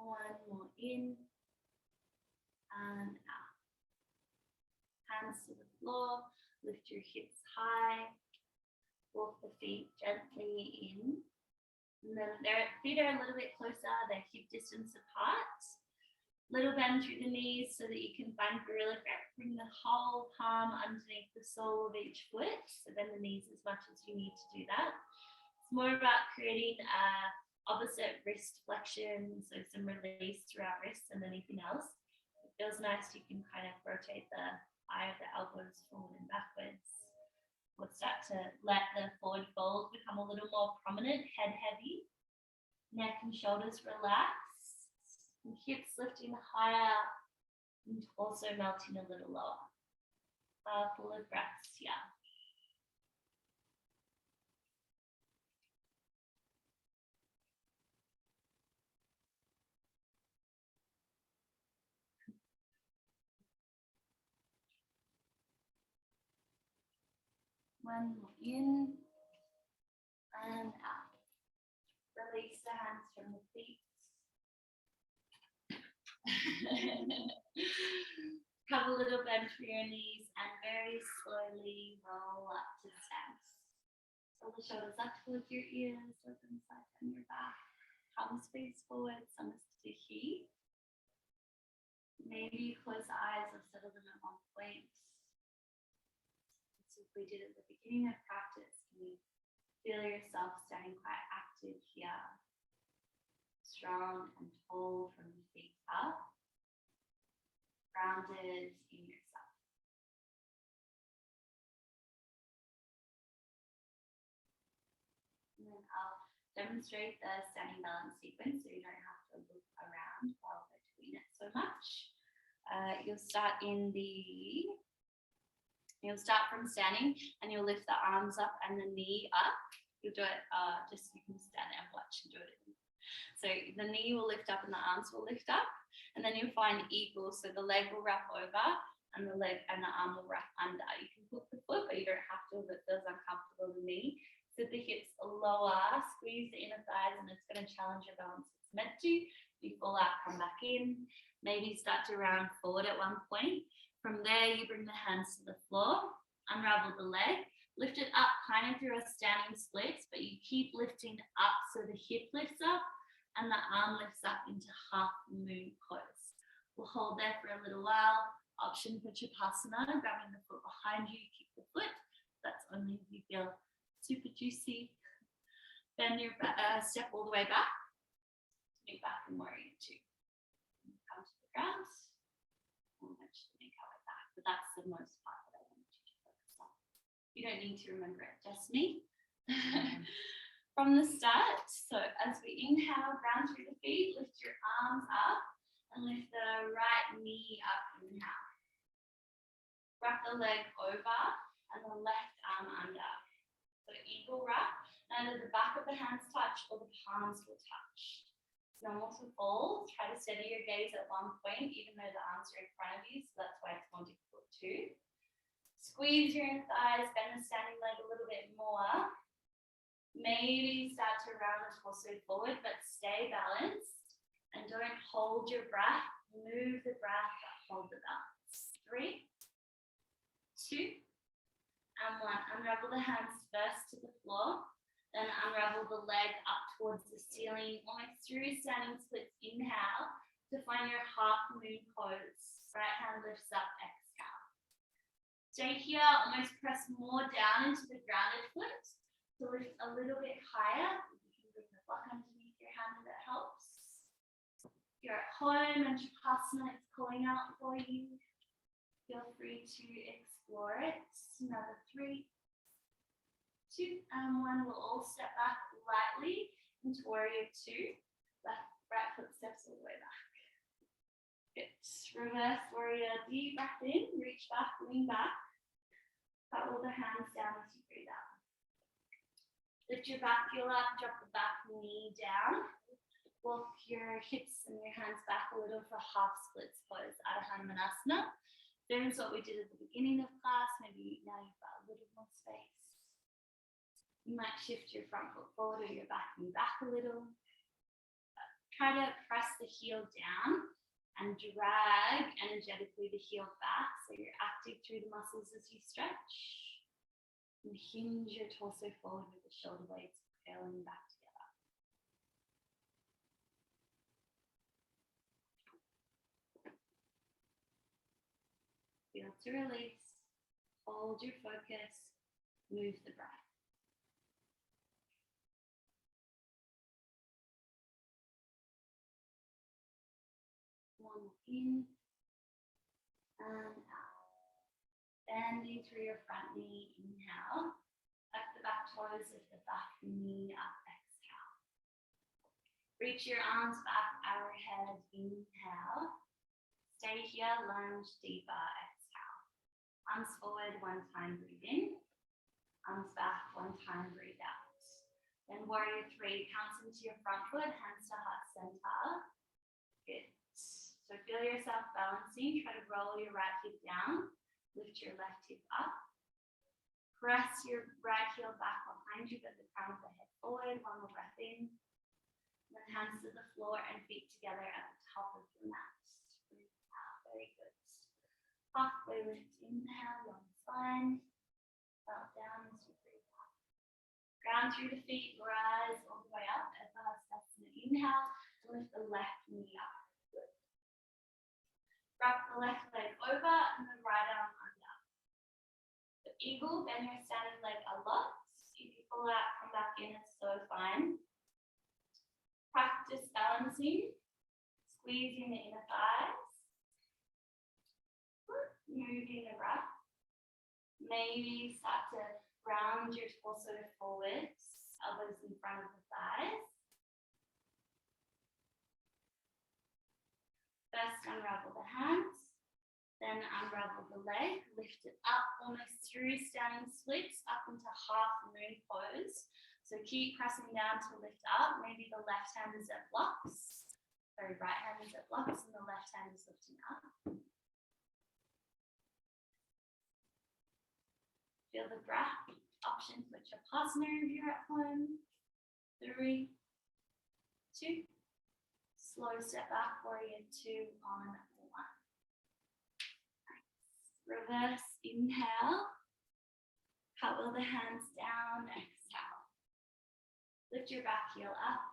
One more in and out. Hands to the floor, lift your hips high, walk the feet gently in. And then their feet are a little bit closer, they're hip distance apart. Little bend through the knees so that you can find gorilla grip. Bring the whole palm underneath the sole of each foot. So bend the knees as much as you need to do that. It's more about creating opposite wrist flexion, so some release through our wrists and anything else. It feels nice, you can kind of rotate the eye of the elbows forward and backwards. We'll start to let the forward fold become a little more prominent, head heavy, neck and shoulders relax, and hips lifting higher, And also melting a little lower. Full of breaths, yeah. One more in and out. Release the hands from the feet. Have a little bend for your knees and very slowly roll up to stance. Pull the shoulders up towards your ears, open side on your back. Palms face forward, thumbs to heat. Maybe close the eyes or settle them at one point. As we did at the beginning of practice, can you feel yourself standing quite active here? Strong and tall from the feet up. Grounded in yourself. And then I'll demonstrate the standing balance sequence so you don't have to look around while we're doing it so much. You'll start from standing and you'll lift the arms up and the knee up. You'll do it, you can stand there and watch and do it. So the knee will lift up and the arms will lift up. And then you'll find eagle, so the leg will wrap over and the leg and the arm will wrap under. You can hook the foot, but you don't have to if it feels uncomfortable in the knee. So the hips lower, squeeze the inner thighs, and it's going to challenge your balance. It's meant to. You fall out, come back in. Maybe start to round forward at one point. From there, you bring the hands to the floor, unravel the leg, lift it up kind of through a standing splits, but you keep lifting up so the hip lifts up and the arm lifts up into half moon pose. We'll hold there for a little while. Option for Chapasana, grabbing the foot behind you, kick the foot. That's only if you feel super juicy. Bend your step all the way back. Make back and warrior two. Come to the ground. We'll eventually make our way back, but that's the most part that I want you to focus on. You don't need to remember it, just me. From the start, so as we inhale, ground through the feet, lift your arms up and lift the right knee up, inhale. Wrap the leg over and the left arm under. So eagle wrap, neither the back of the hands touch or the palms will touch. It's normal to fall, try to steady your gaze at one point, even though the arms are in front of you, so that's why it's more difficult too. Squeeze your inner thighs, bend the standing leg a little bit more. Maybe start to round the torso forward, but stay balanced and don't hold your breath. Move the breath, but hold the balance. 3, 2, and 1. Unravel the hands first to the floor, then unravel the leg up towards the ceiling, almost through standing splits. Inhale to find your half moon pose. Right hand lifts up, exhale. Stay here, almost press more down into the grounded foot. To lift a little bit higher, you can bring the block underneath your hand if it helps. You're at home and Chapasana is calling out for you. Feel free to explore it. Another 3, 2, and 1. We'll all step back lightly into warrior 2. Right foot steps all the way back. Good. Reverse warrior, deep breath in, reach back, lean back. Cut all the hands down as you breathe out. Lift your back heel up, drop the back knee down. Walk your hips and your hands back a little for half splits pose, Adho Manasana. Same as what we did at the beginning of class. Maybe now you've got a little more space. You might shift your front foot forward or your back knee back a little. Try to press the heel down and drag energetically the heel back so you're active through the muscles as you stretch. And hinge your torso forward with the shoulder blades curling back together. Feel to release, hold your focus, move the breath. One in and out. Bending through your front knee, inhale. Tuck the back toes, lift the back knee up, exhale. Reach your arms back, overhead, inhale. Stay here, lunge deeper, exhale. Arms forward, 1 time, breathe in. Arms back, 1 time, breathe out. Then warrior 3, counts into your front foot, hands to heart center. Good. So feel yourself balancing. Try to roll your right hip down. Lift your left hip up. Press your right heel back behind you, but the crown of the head forward. 1 more breath in. Then hands to the floor and feet together at the top of your mat. Breathe out. Very good. Halfway lift, inhale, long spine. Belt down as you breathe out. Ground through the feet, rise all the way up. Advanced inhale, lift the left knee up. Good. Wrap the left leg over and the right arm under. The eagle, bend your standing leg a lot. If you pull out, come back in, it's so fine. Practice balancing, squeezing the inner thighs. Moving the breath. Maybe start to round your torso forwards, elbows in front of the thighs. First, unravel the hands, then unravel the leg, lift it up almost through standing splits up into half moon pose. So keep pressing down to lift up. Maybe the left hand is at blocks. Sorry, right hand is at blocks and the left hand is lifting up. Feel the breath. Option switch Vipassana if you're at home. 3, 2. Slow step back, warrior 2 on 1. Nice. Reverse inhale. Cartwheel the hands down, exhale. Lift your back heel up,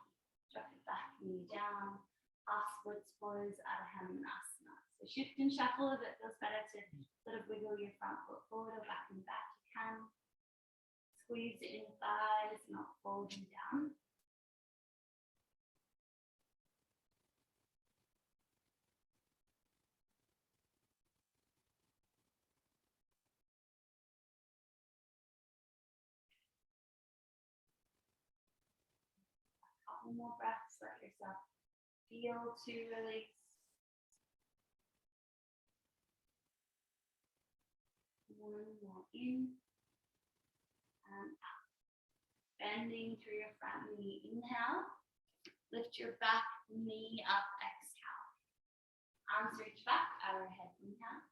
drop your back knee down. Half splits pose, Adho Hamanasana. So shift and shuffle if it feels better to sort of wiggle your front foot forward or back and back. Squeeze the inner thighs, not folding down. A couple more breaths, let yourself feel to release. One more in. And out. Bending through your front knee, inhale. Lift your back knee up, exhale. Arms reach back, arrowhead, inhale.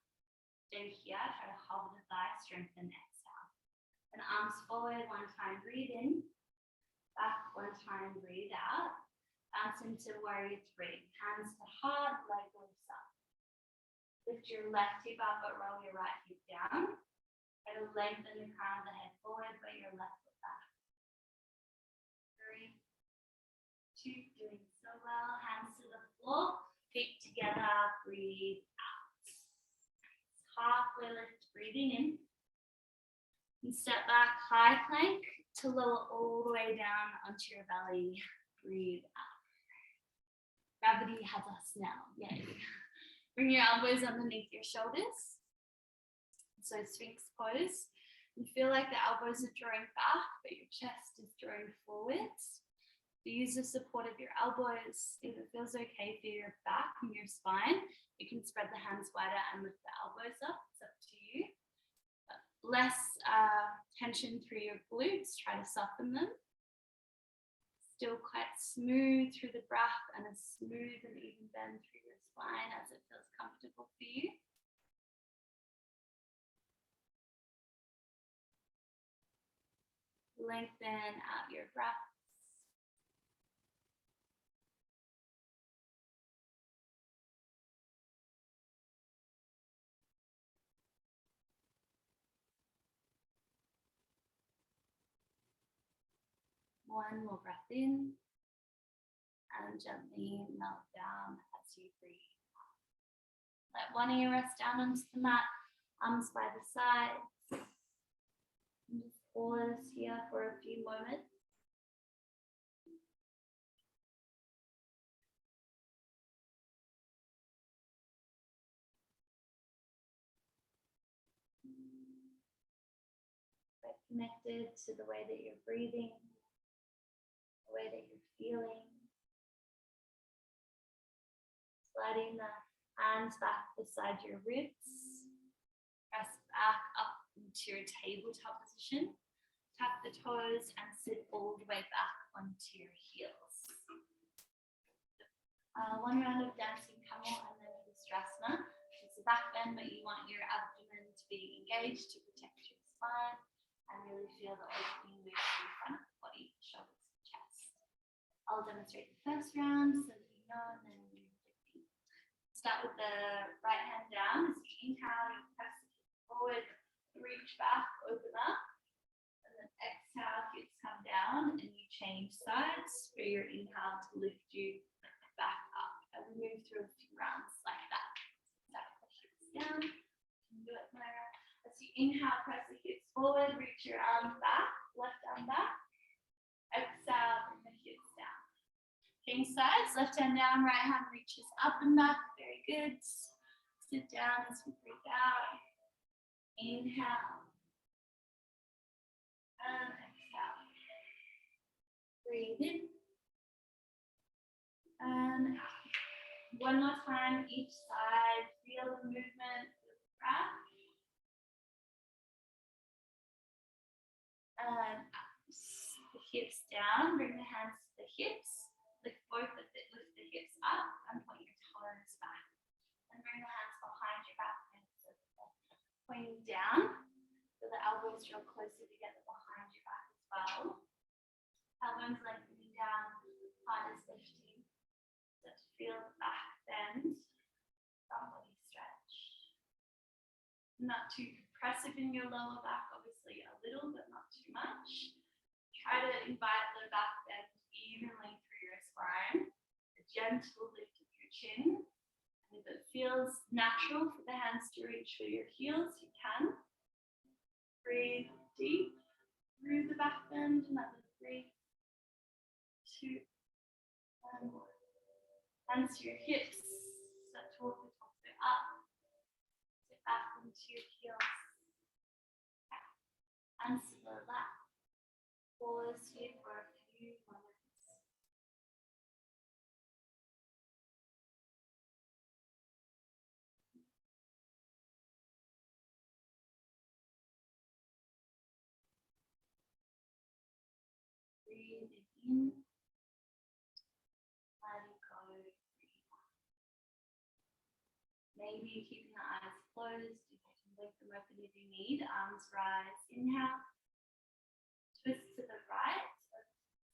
Stay here, try to hold the thigh, strengthen, exhale. And arms forward, 1 time, breathe in. Back, 1 time, breathe out. Bounce into warrior 3. Hands to heart, leg lifts up. Lift your left hip up, but roll your right hip down. Try to lengthen the crown of the head forward, but your left foot back. 3, 2, doing so well. Hands to the floor, feet together, breathe out. Halfway lift, breathing in. And step back, high plank to lower all the way down onto your belly. Breathe out. Gravity has us now, yay. Bring your elbows underneath your shoulders. So Sphinx pose. You feel like the elbows are drawing back, but your chest is drawing forwards. So use the support of your elbows. If it feels okay for your back and your spine, you can spread the hands wider and lift the elbows up. It's up to you. Less tension through your glutes. Try to soften them. Still quite smooth through the breath and a smooth and even bend through your spine as it feels comfortable for you. Lengthen out your breaths. One more breath in and gently melt down as you breathe. Let one ear rest down onto the mat, arms by the sides. And just pause here for a few moments. Get connected to the way that you're breathing, the way that you're feeling. Letting the Hands back beside your ribs. Press back up into your tabletop position. Tap the toes and sit all the way back onto your heels. One round of dancing camel and then Visdrasana. It's a back bend, but you want your abdomen to be engaged to protect your spine and really feel the opening move through the front of the body, shoulders, chest. I'll demonstrate the first round so that you know, and then we move quickly. Start with the right hand down. As you inhale, you press the hips forward, reach back, open up. And then exhale, hips come down, and you change sides for your inhale to lift you back up. And we move through a few rounds like that. Start with the hips down. You can do it, Myra. As you inhale, press the hips forward, reach your arms back, left arm back. Exhale, bring the hips down. Change sides, left hand down, right hand reaches up and back. Very good. Sit down as we breathe out. Inhale. And exhale. Breathe in. And out. One more time, each side. Feel the movement with the breath. And out. The hips down. Bring the hands to the hips. Lift both of it. Lift the hips up and point your toes back. And bring the hands behind your back. Pointing down. So the elbows draw closer together behind your back as well. Elbows lengthening down, heart is lifting. So to feel the back bend, front body stretch. Not too compressive in your lower back, obviously a little, but not too much. Try to invite the back bend evenly through your spine. A gentle lift of your chin. And if it feels natural for the hands to reach for your heels, you can. Breathe deep through the back bend. Another 3, 2, 1. Hands to your hips. Start to walk the torso up. Sit back into your heels. Hands to the left. Pause here for a few moments. Breathe in, letting go, breathe out. Maybe you're keeping the eyes closed. You can blink them open if you need. Arms rise, inhale. Twist to the right.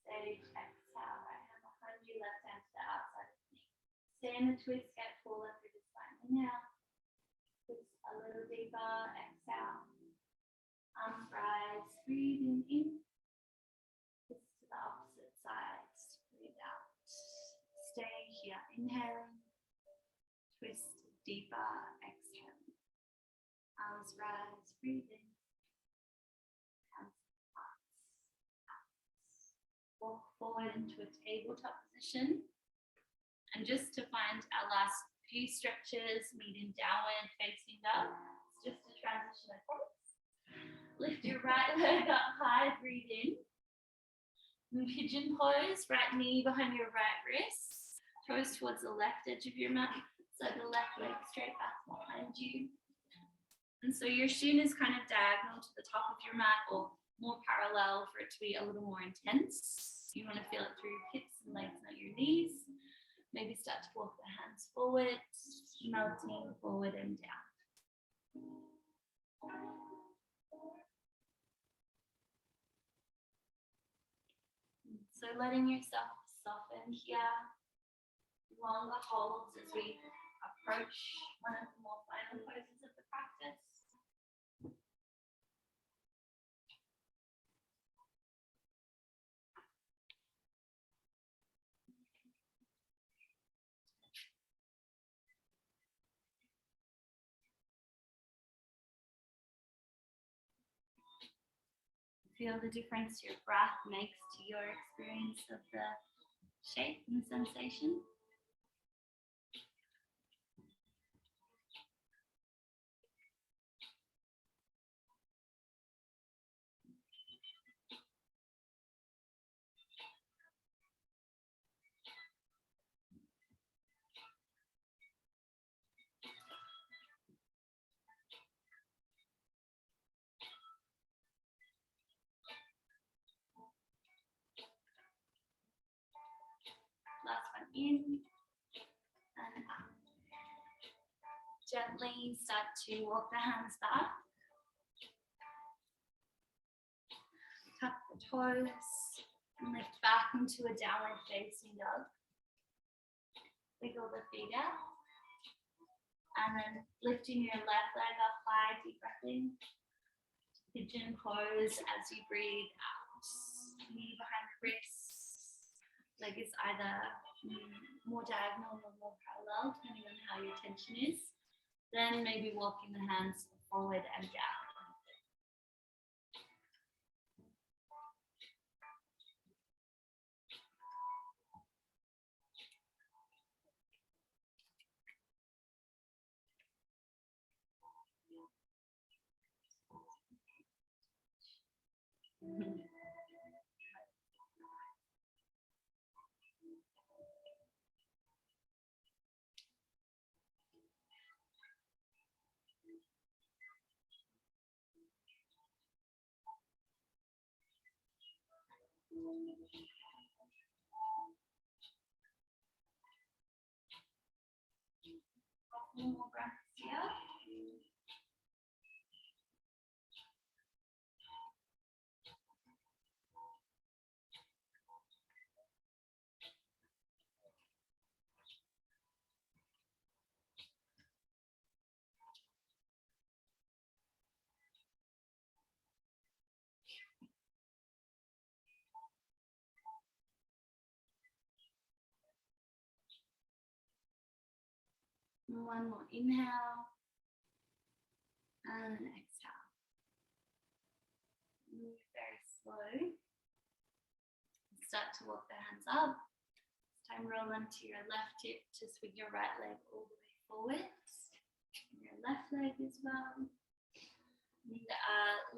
Stage, exhale. Right hand behind you, left hand to the outside of the knee. Stay in the twist, get taller through the spine. Inhale. Twist a little deeper, exhale. Arms rise, breathing in. Twist to the opposite side, breathe out. Stay here, inhaling. Twist deeper, exhale. Arms rise, breathe in. Hands out. Walk forward into a tabletop position. And just to find our last few stretches, meet in downward facing dog. It's just a transition across. Lift your right leg up high, breathe in. And pigeon pose, right knee behind your right wrist. Toes towards the left edge of your mat. So the left leg straight back behind you. And so your shin is kind of diagonal to the top of your mat or more parallel for it to be a little more intense. You want to feel it through your hips and legs, not your knees. Maybe start to walk the hands forward, melting forward and down. So letting yourself soften here. Longer holds as we approach one of the more final poses of the practice. Feel the difference your breath makes to your experience of the shape and sensation. in and up. Gently start to walk the hands back. Tuck the toes and lift back into a downward facing dog. Wiggle the feet out. And then lifting your left leg up high, deep breath in. Pigeon pose as you breathe out. Knee behind the wrists. Leg is either more diagonal or more parallel, depending on how your tension is. Then maybe walking the hands forward and down. One more breath here. One more inhale and exhale. Move very slow. Start to walk the hands up. This time roll onto your left hip to swing your right leg all the way forwards. And your left leg as well. And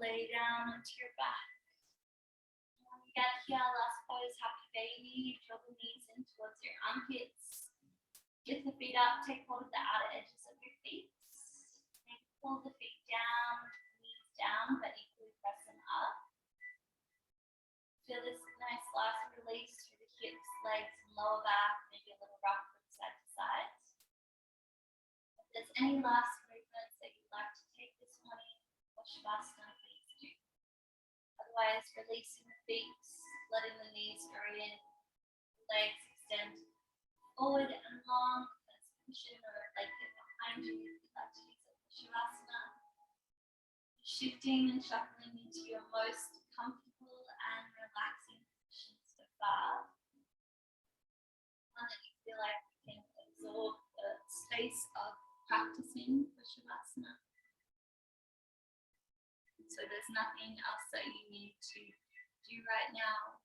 lay down onto your back. When you get here, last pose, happy baby. Draw the knees in towards your armpits. Lift the feet up, take hold of the outer edges of your feet. And pull the feet down, knees down, but equally press them up. Feel this nice last release through the hips, legs, and lower back, maybe a little rock from side to side. If there's any last movements that you'd like to take this morning, or Shavasana, please do. Otherwise, releasing the feet, letting the knees go in, legs extend forward and long, as cushion or a blanket behind you if you'd like to use it for Shavasana. Shifting and shuffling into your most comfortable and relaxing position so far. One that you feel like you can absorb the space of practicing for Shavasana. So there's nothing else that you need to do right now.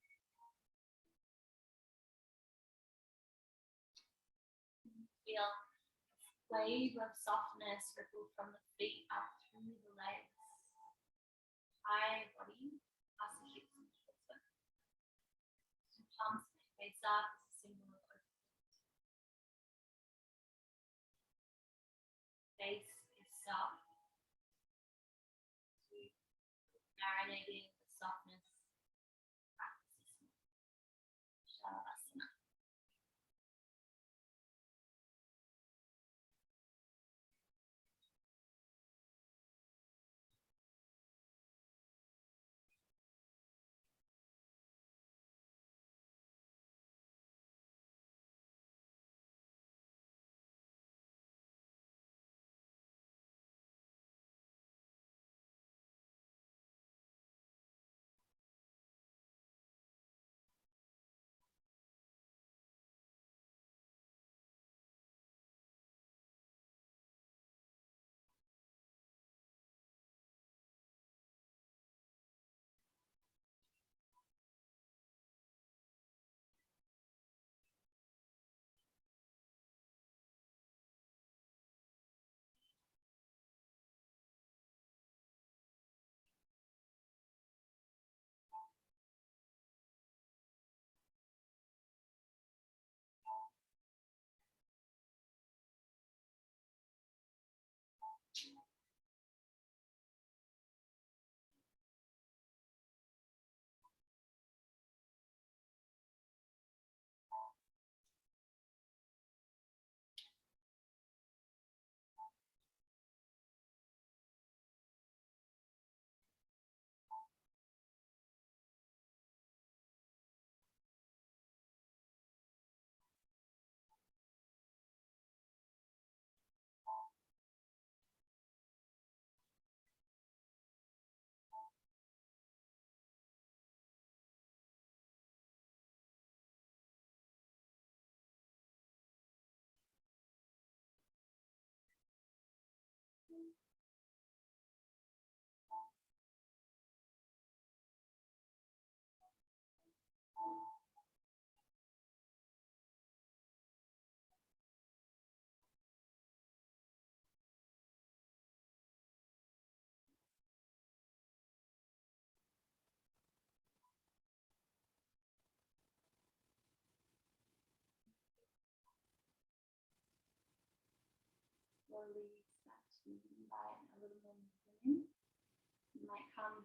Feel a wave of softness ripple from the feet up through the legs. High body, past the hips and torso. Palms face up as a symbol of openness. Face is soft. Marinating the softness practices. Shavasana.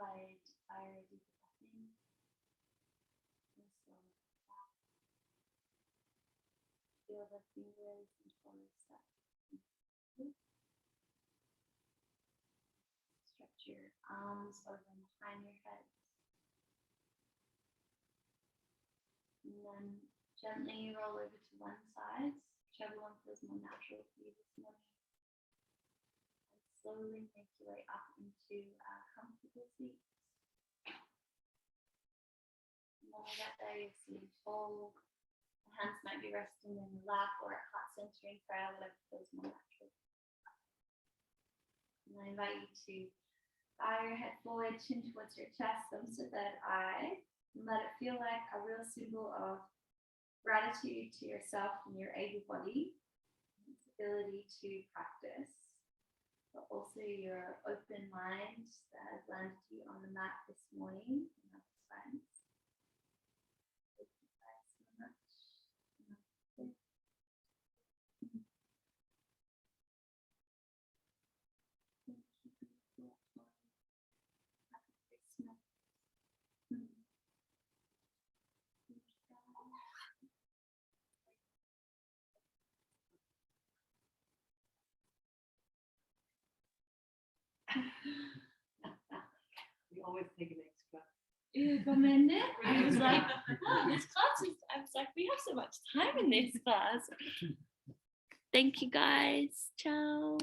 applied fire deep breathing. Feel the fingers and toes start. Stretch your arms over and behind your head. And then gently roll over to one side, whichever one feels more natural for you this morning. And slowly make your way up into a comfortable seat. And when you get there, you're sitting tall. The hands might be resting in your lap or at heart centering prayer, whatever feels more natural. And I invite you to bow your head forward, chin towards your chest, thumbs to third eye, and let it feel like a real symbol of gratitude to yourself and your able body, its ability to practice, but also your open mind that has landed you on the mat this morning and other times. Thank you guys so much. We always take an extra. You recommend it? I was like, oh, this class is, I was like, we have so much time in this class. Thank you guys. Ciao.